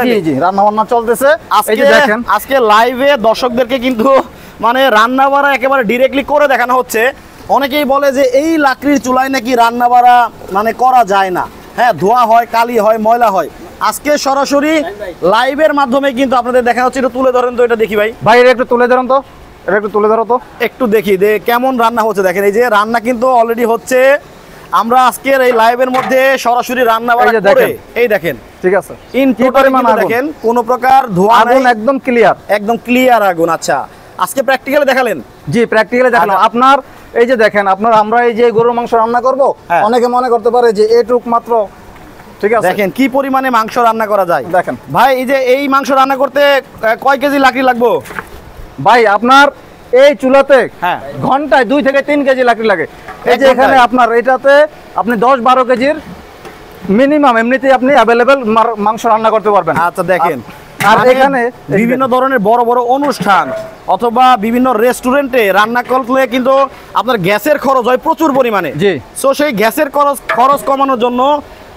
জি জি রান্না বান্না চলতেছে। এই যে দেখেন আজকে লাইভে দর্শকদেরকে কিন্তু মানে রান্না বাড়া একেবারে ডিরেক্টলি করে দেখানো হচ্ছে। অনেকেই বলে যে এই লাকড়ির চুলায় নাকি রান্না বাড়া মানে করা যায় না, হ্যাঁ ধোয়া হয়, কালি হয়, ময়লা হয়। আজকে সরাসরি লাইভের মাধ্যমে কিন্তু আপনাদের দেখানো হচ্ছে। একটু তুলে ধরেন তো, এটা দেখি ভাই। ভাই এটা একটু তুলে ধরেন তো, এটা একটু তুলে ধরো তো, একটু দেখি যে কেমন রান্না হচ্ছে। দেখেন এই যে রান্না কিন্তু অলরেডি হচ্ছে। আমরা আজকের এই লাইভের মধ্যে সরাসরি রান্না বাড়া করে এই দেখেন, ঠিক আছে ইন টোটাল দেখেন কোনো প্রকার ধোঁয়া আগুন একদম ক্লিয়ার, একদম ক্লিয়ার আগুন। আচ্ছা আজকে প্র্যাকটিক্যালি দেখালেন? জি প্র্যাকটিক্যালি দেখালাম। আপনার এই যে দেখেন, আপনার আমরা এই যে গরুর মাংস রান্না করব, অনেকে মনে করতে পারে যে এটুক মাত্র, ঠিক আছে দেখেন কি পরিমাণে মাংস রান্না করা যায়। দেখেন ভাই এই যে এই মাংস রান্না করতে কয় কেজি লাকড়ি লাগবে? ভাই আপনার এই চুলাতে হ্যাঁ ঘন্টায় 2 থেকে 3 কেজি লাকড়ি লাগে। এই যে এখানে আপনার এটাতে আপনি 10-12 কেজির মিনিমাম এমনিতেই আপনি অ্যাভেলেবেল মাংস রান্না করতে পারবেন। আচ্ছা দেখেন, আর এখানে বিভিন্ন ধরনের বড় বড় অনুষ্ঠান অথবা বিভিন্ন রেস্টুরেন্টে রান্না করলে কিন্তু আপনার গ্যাসের খরচ হয় প্রচুর পরিমাণে। জি, সো সেই গ্যাসের খরচ কমানোর জন্য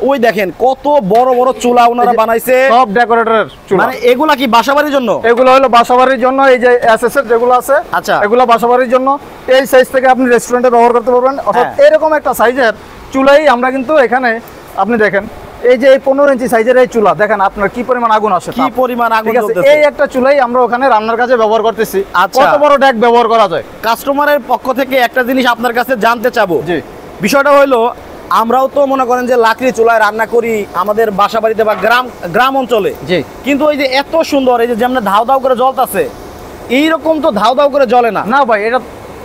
ওই দেখেন কত বড় বড় চুলা ওনারা বানাইছে, সব ডেকোরেটরের চুলা। মানে এগুলা কি বাসাবাড়ির জন্য? এগুলো হলো বাসাবাড়ির জন্য। এই যে এসএস এর যেগুলো আছে, আচ্ছা এগুলো বাসাবাড়ির জন্য। এই সাইজ থেকে আপনি রেস্টুরেন্টে ব্যবহার করতে পারবেন। অর্থাৎ এরকম একটা সাইজের চুলাই আমরা কিন্তু এখানে আপনি দেখেন, এই যে এই 15 ইঞ্চি সাইজের এই চুলা দেখেন আপনার কি পরিমাণ আগুন আসে, কি পরিমাণ আগুন জ্বলতেছে। এই একটা চুলাই আমরা ওখানে রান্নার কাজে ব্যবহার করতেছি। আচ্ছা, কত বড় ডেক ব্যবহার করা যায়। কাস্টমারের পক্ষ থেকে একটা জিনিস আপনার কাছে জানতে চাবো। জি, বিষয়টা হলো আমরাও তো মনে করেন যে লাকড়ি চুলায় রান্না করি আমাদের বাসা বাড়িতে বা গ্রাম অঞ্চলে। জি, কিন্তু এই যে এত সুন্দর এই যে যেমন ধাউ ধাউ করে জ্বলতেছে, এইরকম তো ধাউ ধাউ করে জ্বলে না। না ভাই,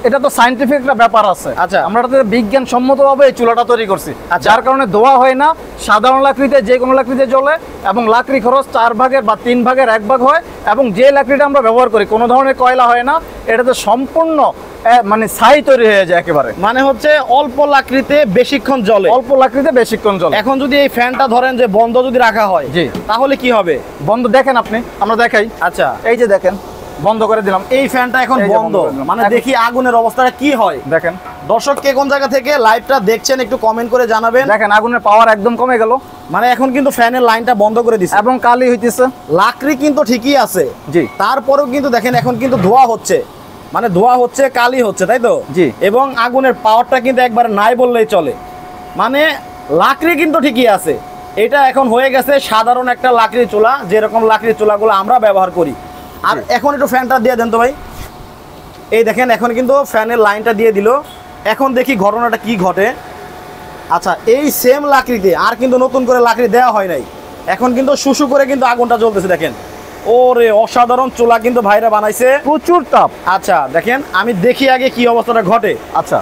এটা তো সায়েন্টিফিক একটা ব্যাপার আছে। আচ্ছা, আমরা বিজ্ঞান সম্মতভাবে এই চুলাটা তৈরি করছি, যার কারণে ধোয়া হয় না। সাধারণ লাকড়িতে যে কোনো লাকড়িতে জ্বলে এবং লাকড়ি খরচ 4 ভাগের বা 3 ভাগের 1 ভাগ হয়। এবং যে লাকড়িটা আমরা ব্যবহার করি কোনো ধরনের কয়লা হয় না, এটাতে সম্পূর্ণ মানে ছাই তৈরি হয়ে যায় একেবারে। মানে হচ্ছে অল্প লাকড়িতে বেশিক্ষণ জ্বলে, অল্প লাকড়িতে বেশিক্ষণ জ্বলে। এখন যদি এই ফ্যানটা ধরেন যে বন্ধ যদি রাখা হয়, জি, তাহলে কি হবে? বন্ধ দেখেন আপনি, আমরা দেখাই। আচ্ছা এই যে দেখেন বন্ধ করে দিলাম, এই ফ্যানটা এখন বন্ধ, মানে দেখি আগুনের অবস্থাটা কি হয়। দেখেন দর্শক কে কোন জায়গা থেকে লাইভটা দেখছেন একটু কমেন্ট করে জানাবেন। দেখেন আগুনের পাওয়ার একদম কমে গেল, মানে এখন কিন্তু ফ্যানের লাইনটা বন্ধ করে দিছে এবং কালি হইতেছে। লাকড়ি কিন্তু ঠিকই আছে, জি, তারপরেও কিন্তু দেখেন এখন কিন্তু ধোয়া হচ্ছে, মানে ধোয়া হচ্ছে, কালি হচ্ছে, তাই তো? জি, এবং আগুনের পাওয়ারটা কিন্তু একবার নাই বললেই চলে। মানে লাকড়ি কিন্তু ঠিকই আছে, এটা এখন হয়ে গেছে সাধারণ একটা লাকড়ি চুলা, যেরকম লাকড়ি চুলাগুলো আমরা ব্যবহার করি। আর এখন একটু ফ্যানটা দিয়ে দেন তো ভাই। এই দেখেন এখন কিন্তু ফ্যানের লাইনটা দিয়ে দিল। এখন দেখি ঘটনাটা কি ঘটে। আচ্ছা, এই সেম লাকড়িতে আর কিন্তু নতুন করে লাকড়ি দেওয়া হয় নাই, এখন কিন্তু শুশু করে কিন্তু আগুনটা জ্বলতেছে। দেখেন ওরে অসাধারণ চুলা কিন্তু ভাইরা বানাইছে, প্রচুর তাপ। আচ্ছা দেখেন আমি দেখি আগে কি অবস্থাটা ঘটে। আচ্ছা